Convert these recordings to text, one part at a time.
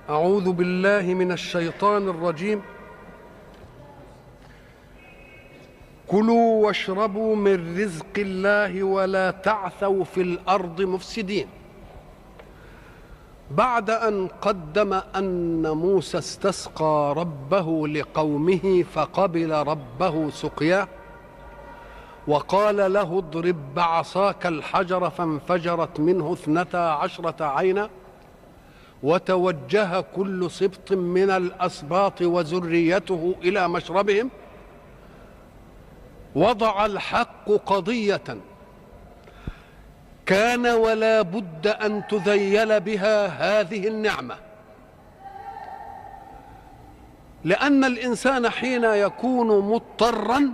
أعوذ بالله من الشيطان الرجيم. كلوا واشربوا من رزق الله ولا تعثوا في الأرض مفسدين. بعد أن قدم أن موسى استسقى ربه لقومه فقبل ربه سقياه، وقال له اضرب بعصاك الحجر فانفجرت منه 12 عينا، وتوجه كل سبط من الأسباط وذريته إلى مشربهم، وضع الحق قضية كان ولا بد أن تذيل بها هذه النعمة، لأن الإنسان حين يكون مضطرا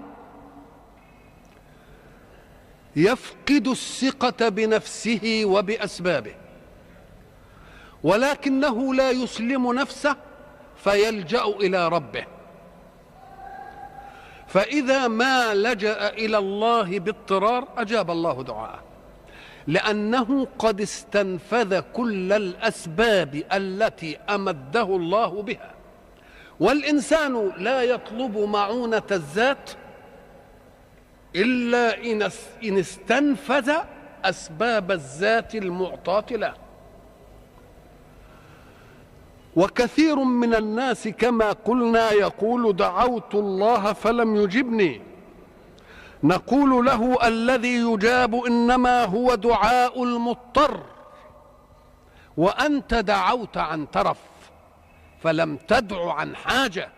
يفقد الثقة بنفسه وبأسبابه، ولكنه لا يسلم نفسه فيلجأ إلى ربه. فإذا ما لجأ إلى الله باضطرار أجاب الله دعاءه، لأنه قد استنفذ كل الأسباب التي أمده الله بها. والإنسان لا يطلب معونة الذات إلا إن استنفذ أسباب الذات المعطاة له. وكثير من الناس كما قلنا يقول دعوت الله فلم يجبني، نقول له الذي يجاب إنما هو دعاء المضطر، وأنت دعوت عن ترف فلم تدع عن حاجة.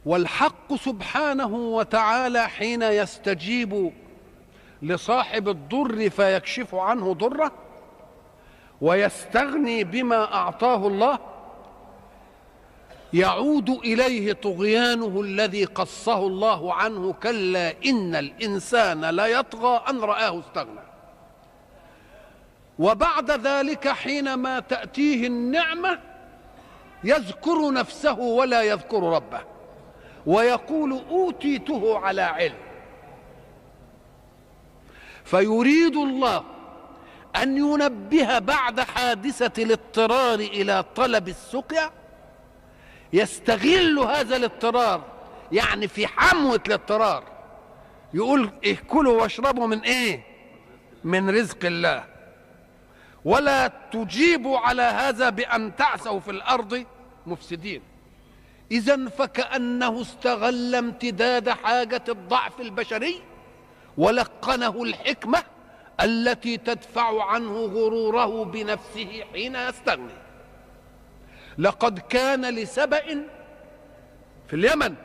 والحق سبحانه وتعالى حين يستجيب لصاحب الضر فيكشف عنه ضره ويستغني بما أعطاه الله، يعود إليه طغيانه الذي قصه الله عنه: كلا إن الإنسان ليطغى أن رآه استغنى. وبعد ذلك حينما تأتيه النعمة يذكر نفسه ولا يذكر ربه، ويقول أوتيته على علم. فيريد الله أن ينبه بعد حادثة الاضطرار إلى طلب السقيا، يستغل هذا الاضطرار، يعني في حموة الاضطرار يقول كلوا واشربوا من ايه؟ من رزق الله، ولا تجيبوا على هذا بأن تعثوا في الأرض مفسدين. إذن فكأنه استغل امتداد حاجة الضعف البشري ولقنه الحكمة التي تدفع عنه غروره بنفسه حين يستغني. لقد كان لسبأ في اليمن،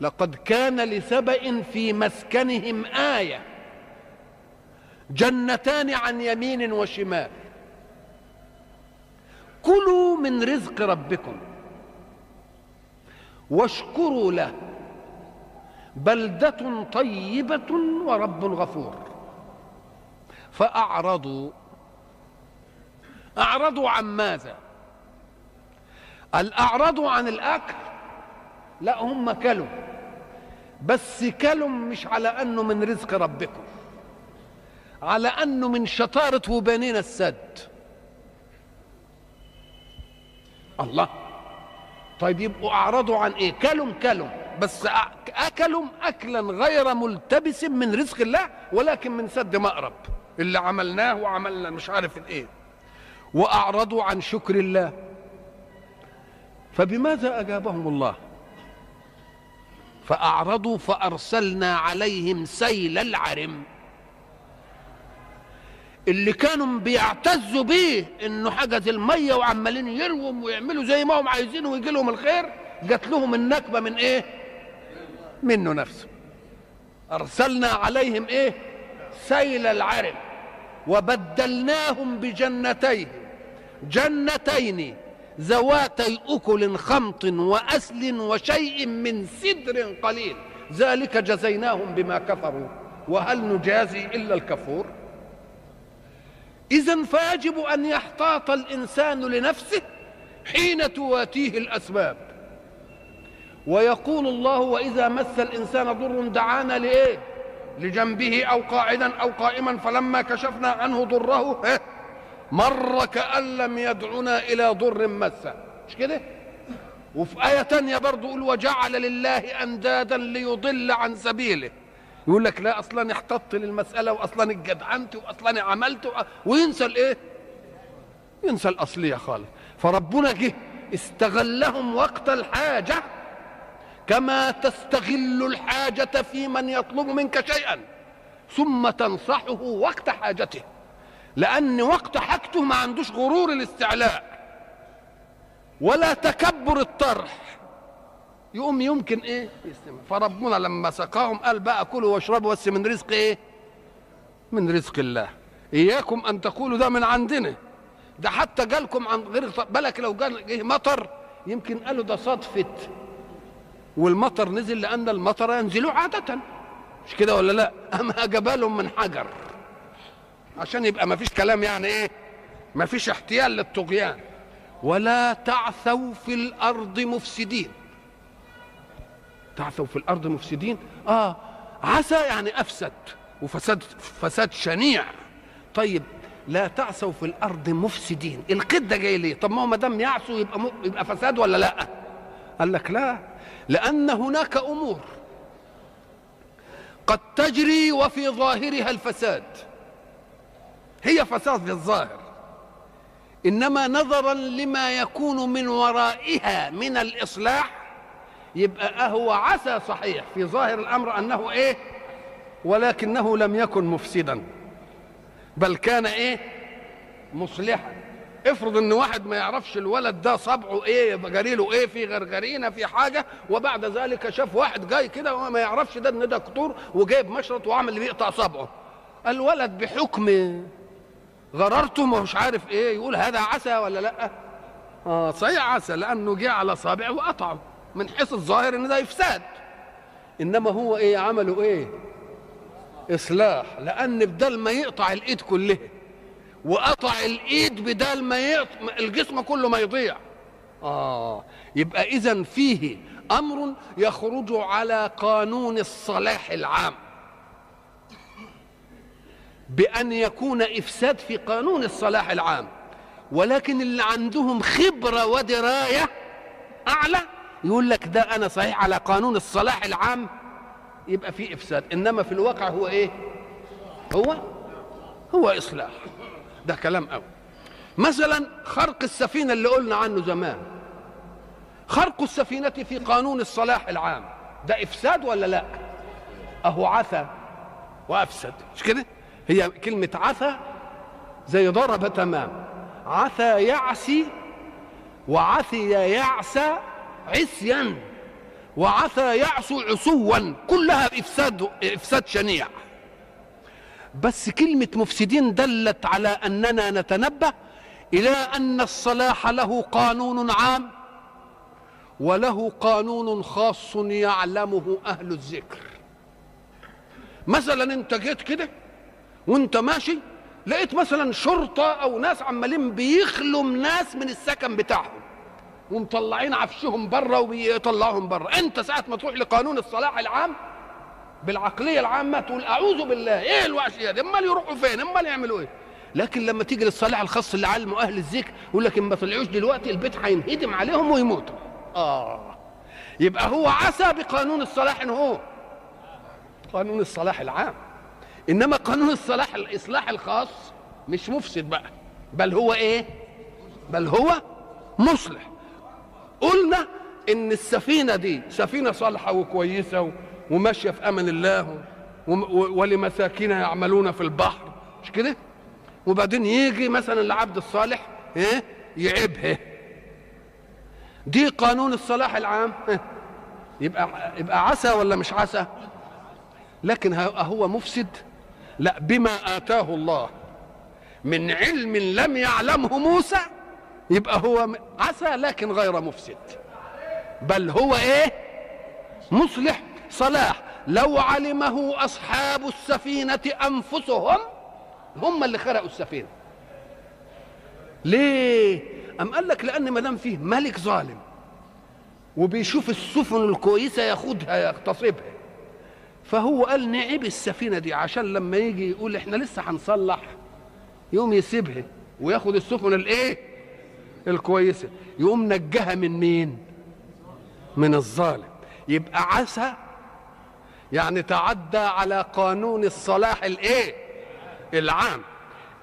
لقد كان لسبأ في مسكنهم آية، جنتان عن يمين وشمال، كلوا من رزق ربكم واشكروا له بلدة طيبة ورب غفور. فأعرضوا عن ماذا؟ الأعرضوا عن الأكل؟ لا، هم كلوا، بس كلوا مش على أنه من رزق ربكم، على أنه من شطارة وبنين السد. الله، طيب يبقوا أعرضوا عن إيه؟ كلوا بس أكلوا أكلا غير ملتبس من رزق الله، ولكن من سد مأرب اللي عملناه وعملنا مش عارف الإيه. وأعرضوا عن شكر الله، فبماذا أجابهم الله؟ فأعرضوا فأرسلنا عليهم سيل العرم. اللي كانوا بيعتزوا بيه إنه حجز المية وعمالين يروم ويعملوا زي ما هم عايزين ويجي لهم الخير، جات لهم النكبة من إيه؟ منه نفسه. أرسلنا عليهم إيه؟ سيل العرم، وبدلناهم جنتين ذواتي أكل خمط وأسل وشيء من سدر قليل، ذلك جزيناهم بما كفروا وهل نجازي إلا الكفور. إذن فيجب أن يحتاط الإنسان لنفسه حين تواتيه الأسباب. ويقول الله: وإذا مس الإنسان ضر دعانا لإيه؟ لجنبه أو قاعدا أو قائما فلما كشفنا عنه ضره مر كأن لم يدعنا إلى ضر مسه، مش كده؟ وفي آية تانية برضو يقول وجعل لله أندادا ليضل عن سبيله. يقول لك لا أصلا احتطت للمسألة وأصلا اتجدعنت وأصلا عملت وينسى الإيه؟ ينسى الأصلية خالص. فربنا جه استغلهم وقت الحاجة كما تستغل الحاجة في من يطلب منك شيئا ثم تنصحه وقت حاجته، لأن وقت حاجته ما عندوش غرور الاستعلاء ولا تكبر الطرح، يقوم يمكن ايه يستمع. فربنا لما سقاهم قال بقى كلوا واشربوا بس من رزق ايه؟ من رزق الله. اياكم ان تقولوا ده من عندنا، ده حتى جالكم عن غير بالك. لو جه مطر يمكن قالوا ده صدفة والمطر نزل، لأن المطر ينزل عادة، مش كده ولا لا؟ أما جبالهم من حجر عشان يبقى ما فيش كلام، يعني ايه؟ ما فيش احتيال للطغيان. ولا تعثوا في الأرض مفسدين. تعثوا في الأرض مفسدين، عسى يعني أفسد، وفساد فساد شنيع. طيب لا تعثوا في الأرض مفسدين، القد ده جاي ليه؟ طب ما هو ما دام يعثوا يبقى فساد ولا لا؟ قال لك لا، لأن هناك أمور قد تجري وفي ظاهرها الفساد، هي فساد في الظاهر، إنما نظرا لما يكون من ورائها من الإصلاح يبقى هو عسى صحيح في ظاهر الأمر أنه إيه؟ ولكنه لم يكن مفسدا، بل كان إيه؟ مصلحا. افرض ان واحد ما يعرفش الولد ده صبعه ايه، جريله ايه، في غرغرينه في حاجه، وبعد ذلك شاف واحد جاي كده وما يعرفش ده ان ده دكتور وجايب مشرط وعمل اللي بيقطع صبعه، الولد بحكم غررته مش عارف ايه يقول هذا عسى ولا لا؟ صحيح عسى، لانه جه على صابعه وقطعه، من حيث الظاهر ان ده افساد، انما هو ايه عمله؟ ايه؟ اصلاح. لان بدل ما يقطع الايد كلها وقطع الايد بدل ما الجسم كله ما يضيع. يبقى اذن فيه امر يخرج على قانون الصلاح العام بان يكون افساد في قانون الصلاح العام، ولكن اللي عندهم خبره ودرايه اعلى يقول لك ده انا صحيح على قانون الصلاح العام يبقى فيه افساد، انما في الواقع هو ايه؟ هو اصلاح. ده كلام قوي. مثلا خرق السفينة اللي قلنا عنه زمان، خرق السفينة في قانون الصلاح العام ده إفساد ولا لا؟ أهو عثى وأفسد، مش كده؟ هي كلمة عثى زي ضرب تمام، عثى يعسي وعثي يعسى عسيا وعثى يعسو عسوا، كلها إفساد شنيع. بس كلمة مفسدين دلت على أننا نتنبه إلى أن الصلاح له قانون عام وله قانون خاص يعلمه أهل الذكر. مثلا أنت جيت كده وأنت ماشي لقيت مثلا شرطة أو ناس عمالين بيخلوا ناس من السكن بتاعهم ومطلعين عفشهم بره وبيطلعهم بره، أنت ساعة ما تروح لقانون الصلاح العام بالعقليه العامه تقول اعوذ بالله، ايه الوحشيه دي؟ امال يروحوا فين؟ امال يعملوا ايه؟ لكن لما تيجي للصلاح الخاص اللي علمه اهل الذكر يقول لك ان ما طلعوش دلوقتي البيت هينهدم عليهم ويموتوا. يبقى هو عسى بقانون الصلاح، ان هو قانون الصلاح العام، انما قانون الصلاح الاصلاح الخاص مش مفسد بقى، بل هو ايه؟ بل هو مصلح. قلنا ان السفينه دي سفينه صالحه وكويسه وماشيه في امان الله ولمساكين يعملون في البحر، مش كده؟ وبعدين يجي مثلا العبد الصالح يعيبها، دي قانون الصلاح العام، يبقى عسى ولا مش عسى؟ لكن هو مفسد؟ لا، بما آتاه الله من علم لم يعلمه موسى يبقى هو عسى لكن غير مفسد، بل هو ايه؟ مصلح صلاح. لو علمه أصحاب السفينة أنفسهم هم اللي خرقوا السفينة. ليه؟ أم قال لك لأن ما دام فيه ملك ظالم وبيشوف السفن الكويسة ياخدها يغتصبها، فهو قال نعيب السفينة دي عشان لما يجي يقول احنا لسه هنصلح يوم يسيبها وياخد السفن الايه الكويسه، يقوم نجاها من مين؟ من الظالم. يبقى عسى يعني تعدى على قانون الصلاح الايه العام،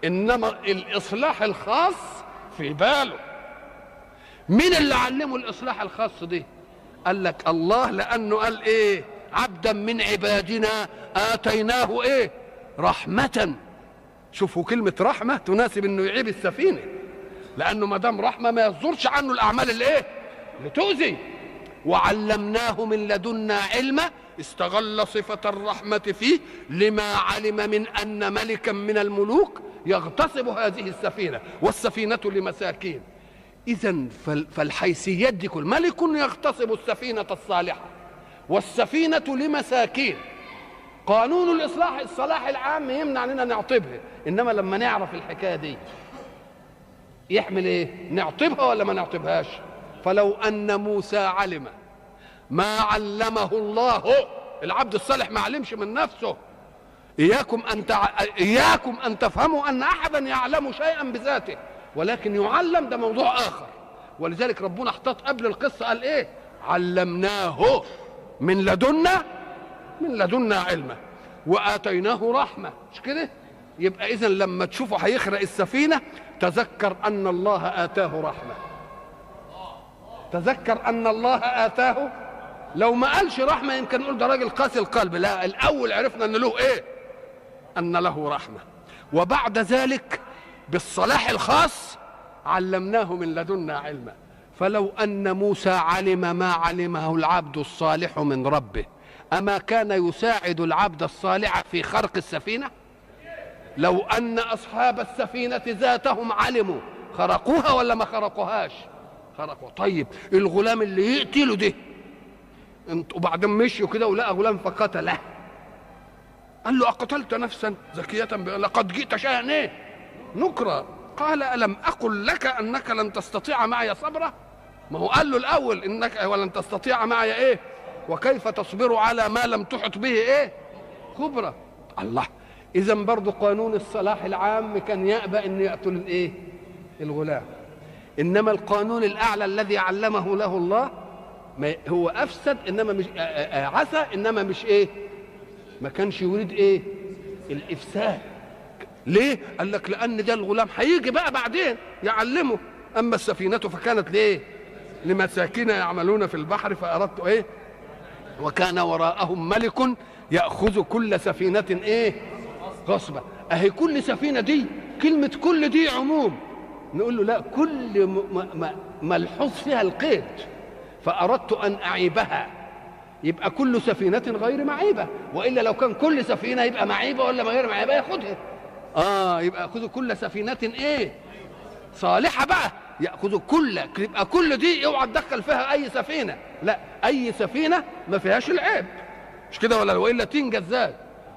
انما الاصلاح الخاص في باله. مين اللي علمه الاصلاح الخاص دي؟ قال لك الله، لانه قال ايه؟ عبدا من عبادنا اتيناه ايه؟ رحمه. شوفوا كلمه رحمه تناسب انه يعيب السفينه، لانه ما دام رحمه ما يصدرش عنه الاعمال الايه اللي تؤذي. وعلمناه من لدنا علما، استغل صفه الرحمه فيه لما علم من ان ملكا من الملوك يغتصب هذه السفينه، والسفينه لمساكين. إذن فالحيثيات دي كل ملك يغتصب السفينة الصالحة والسفينة لمساكين. قانون الصلاح العام يمنع اننا نعطبها، انما لما نعرف الحكايه دي يحمل ايه؟ نعطبها ولا ما نعطبهاش؟ فلو ان موسى علم ما علمه الله، العبد الصالح ما علمش من نفسه. اياكم ان تفهموا ان احدا يعلم شيئا بذاته، ولكن يعلم ده موضوع اخر. ولذلك ربنا احتاط قبل القصه قال ايه؟ علمناه من لدنا علما واتيناه رحمه. مش كده؟ يبقى اذا لما تشوفه هيخرق السفينه تذكر ان الله اتاه رحمه، تذكر ان الله اتاه. لو ما قالش رحمه يمكن نقول ده راجل قاسي القلب، لا، الاول عرفنا ان له ايه؟ ان له رحمه. وبعد ذلك بالصلاح الخاص علمناه من لدنا علما. فلو أن موسى علم ما علمه العبد الصالح من ربه، أما كان يساعد العبد الصالح في خرق السفينة؟ لو أن أصحاب السفينة ذاتهم علموا خرقوها ولا ما خرقوهاش؟ خرقوا. طيب الغلام اللي يقتله ده وبعدين مشيوا كده ولقى غلام فقتله، قال له أقتلت نفسا زكية لقد جئت شيئا ايه نكرا؟ قال ألم أقل لك أنك لن تستطيع معي صبرا؟ ما هو قال له الأول إنك ولن تستطيع معي إيه؟ وكيف تصبر على ما لم تحط به إيه؟ خبرة. الله، إذا برضو قانون الصلاح العام كان يأبى أن يقتل الإيه؟ الغلام. إنما القانون الأعلى الذي علمه له الله هو أفسد، إنما مش عسى، إنما مش إيه؟ ما كانش يريد إيه؟ الإفساد. ليه؟ قال لك لأن ده الغلام هيجي بقى بعدين يعلمه. أما السفينة فكانت ليه؟ لمساكين يعملون في البحر فأردت إيه؟ وكان وراءهم ملك يأخذ كل سفينة إيه؟ غصبا. أهي كل سفينة دي، كلمة كل دي عموم. نقول له لا، كل ملحوظ فيها القيد، فأردت أن أعيبها. يبقى كل سفينة غير معيبة، وإلا لو كان كل سفينة يبقى معيبة ولا غير معيبة ياخدها. يبقى يأخذ كل سفينة ايه؟ صالحة بقى، يأخذ كل، يبقى كل دي اوعى تدخل فيها اي سفينة، لا، اي سفينة ما فيهاش العيب، مش كده ولا؟ والا تنجز ازاي؟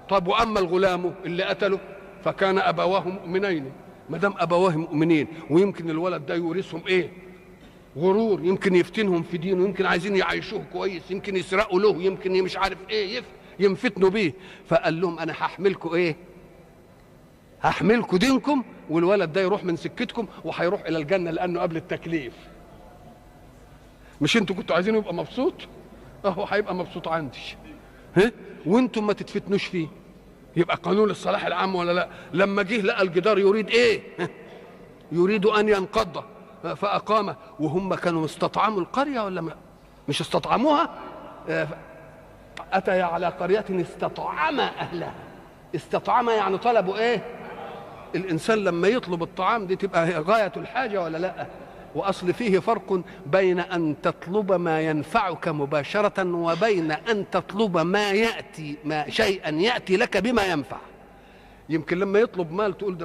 طب واما الغلام اللي قتله فكان ابواه مؤمنين. ما دام ابواه مؤمنين ويمكن الولد ده يورثهم ايه؟ غرور، يمكن يفتنهم في دينه، يمكن عايزين يعيشوه كويس، يمكن يسرقوا له، يمكن مش عارف ايه ينفتنوا بيه. فقال لهم انا هحملكم ايه؟ هحملكم دينكم، والولد ده يروح من سكتكم وهيروح الى الجنه لانه قبل التكليف. مش انتوا كنتوا عايزينه يبقى مبسوط؟ اهو هيبقى مبسوط عندي، وانتم ما تتفتنوش فيه. يبقى قانون الصلاح العام ولا لا؟ لما جه لقى الجدار يريد ايه؟ يريد ان ينقض فاقامه، وهم كانوا استطعموا القريه ولا ما مش استطعموها؟ اتى على قريه استطعم اهلها. استطعم يعني طلبوا ايه؟ الانسان لما يطلب الطعام دي تبقى غايه الحاجه ولا لا؟ واصل فيه فرق بين ان تطلب ما ينفعك مباشره وبين ان تطلب ما شيئا ياتي لك بما ينفع. يمكن لما يطلب مال تقول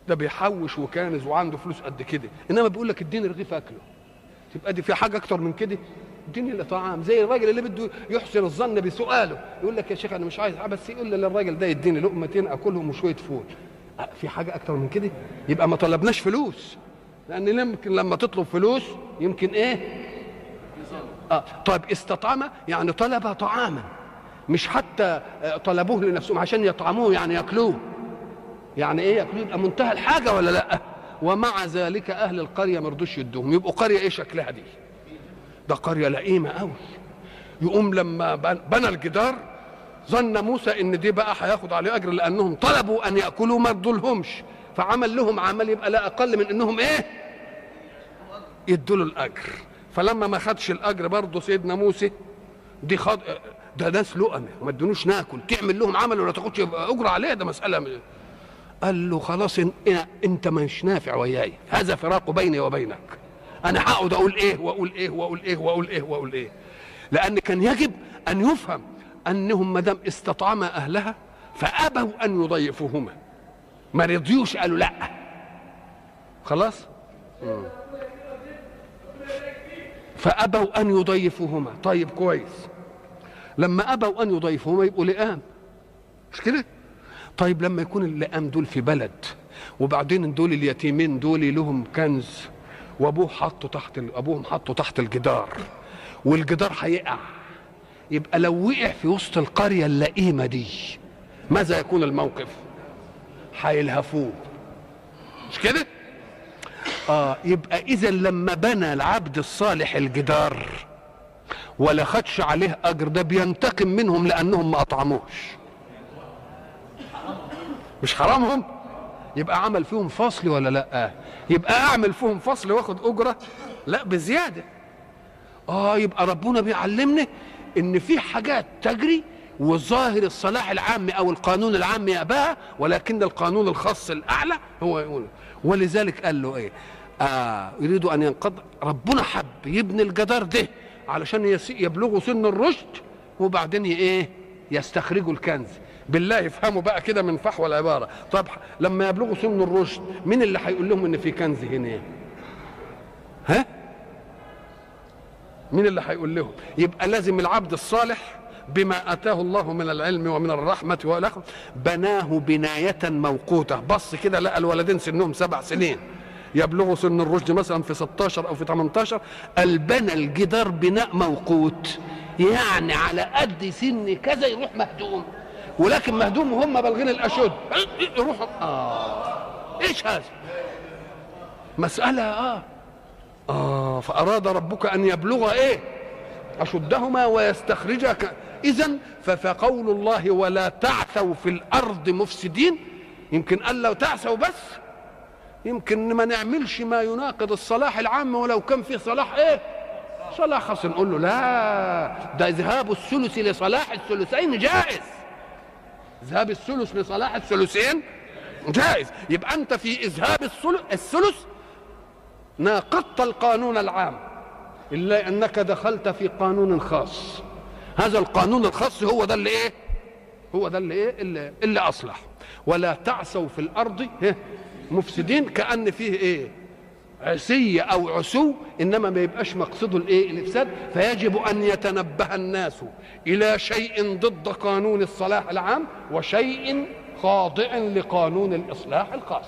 ده بيحوش وكانز وعنده فلوس قد كده، انما بيقول لك اديني رغيف اكله، تبقى دي في حاجه اكتر من كده؟ اديني لطعام. زي الراجل اللي بده يحسن الظن بسؤاله، يقول لك يا شيخ انا مش عايز، بس يقول للراجل ده يديني لقمتين اكلهم وشويه فول. في حاجه اكتر من كده؟ يبقى ما طلبناش فلوس، لان يمكن لما تطلب فلوس يمكن ايه؟ طيب استطعم يعني طلب طعاما، مش حتى طلبوه لنفسهم عشان يطعموه يعني ياكلوه، يعني ايه ياكلوه؟ يبقى منتهى الحاجه ولا لا؟ ومع ذلك اهل القريه ما رضوش يدوهم، يبقوا قريه ايه شكلها دي؟ ده قريه لئيمه قوي. يقوم لما بنى الجدار ظن موسى ان دي بقى هياخد عليه اجر، لانهم طلبوا ان ياكلوا ما ادولهمش، فعمل لهم عمل يبقى لا اقل من انهم ايه؟ يدوا له الاجر. فلما ما خدش الاجر برضه سيدنا موسى دي خد ده ناس لقمه ما ادونوش ناكل، تعمل لهم عمل ولا تاخدش اجر عليه؟ ده مساله. قال له خلاص انت مش نافع وياي، هذا فراق بيني وبينك. انا هقعد اقول ايه واقول ايه واقول ايه واقول ايه واقول ايه؟ لان كان يجب ان يفهم انهم ما دام استطعما اهلها فابوا ان يضيفوهما، ما رضيوش قالوا لا. خلاص؟ فابوا ان يضيفوهما. طيب كويس، لما ابوا ان يضيفوهما يبقوا لئام، مش كده؟ طيب لما يكون اللئام دول في بلد وبعدين دول اليتيمين دول لهم كنز وابوهم حطوا تحت الجدار والجدار هيقع، يبقى لو وقع في وسط القريه اللئيمه دي ماذا يكون الموقف؟ هيلهفوه، مش كده؟ يبقى اذا لما بنى العبد الصالح الجدار ولا خدش عليه اجر، ده بينتقم منهم لانهم ما اطعموش. مش حرامهم؟ يبقى عمل فيهم فصل ولا لا؟ يبقى اعمل فيهم فصل واخد اجره؟ لا، بزياده. يبقى ربنا بيعلمنا ان في حاجات تجري وظاهر الصلاح العام او القانون العام يأباها، ولكن القانون الخاص الاعلى هو يقول. ولذلك قال له ايه؟ يريد ان ينقض. ربنا حب يبني الجدار ده علشان يبلغوا سن الرشد وبعدين ايه؟ يستخرجوا الكنز. بالله يفهموا بقى كده من فحوى العباره. طب لما يبلغوا سن الرشد مين اللي هيقول لهم ان في كنز هنا؟ ها؟ مين اللي هيقول لهم؟ يبقى لازم العبد الصالح بما اتاه الله من العلم ومن الرحمه والاخره بناه بنايه موقوته. بص كده لقى الولدين سنهم 7 سنين يبلغوا سن الرشد مثلا في 16 او في 18، قال بنى الجدار بناء موقوت، يعني على قد سن كذا يروح مهدوم، ولكن مهدوم وهم بالغين الاشد يروحوا. ايش هذا؟ مساله فاراد ربك ان يبلغ ايه؟ اشدهما ويستخرجها. اذن فقول الله ولا تعثوا في الارض مفسدين، يمكن قال لو تعثوا بس يمكن ما نعملش ما يناقض الصلاح العام، ولو كان في صلاح ايه؟ صلاح خاص. نقول له لا، ده ذهاب الثلث لصلاح الثلثين جائز. ذهاب الثلث لصلاح الثلثين جائز. يبقى انت في اذهاب الثلث ناقضت القانون العام، الا انك دخلت في قانون خاص. هذا القانون الخاص هو ده اللي ايه؟ هو ده اللي ايه؟ اللي اصلح. ولا تعثوا في الارض مفسدين، كأن فيه ايه؟ عسية او عسو، انما ما يبقاش مقصده الايه؟ الافساد. فيجب ان يتنبه الناس الى شيء ضد قانون الصلاح العام وشيء خاضع لقانون الاصلاح الخاص.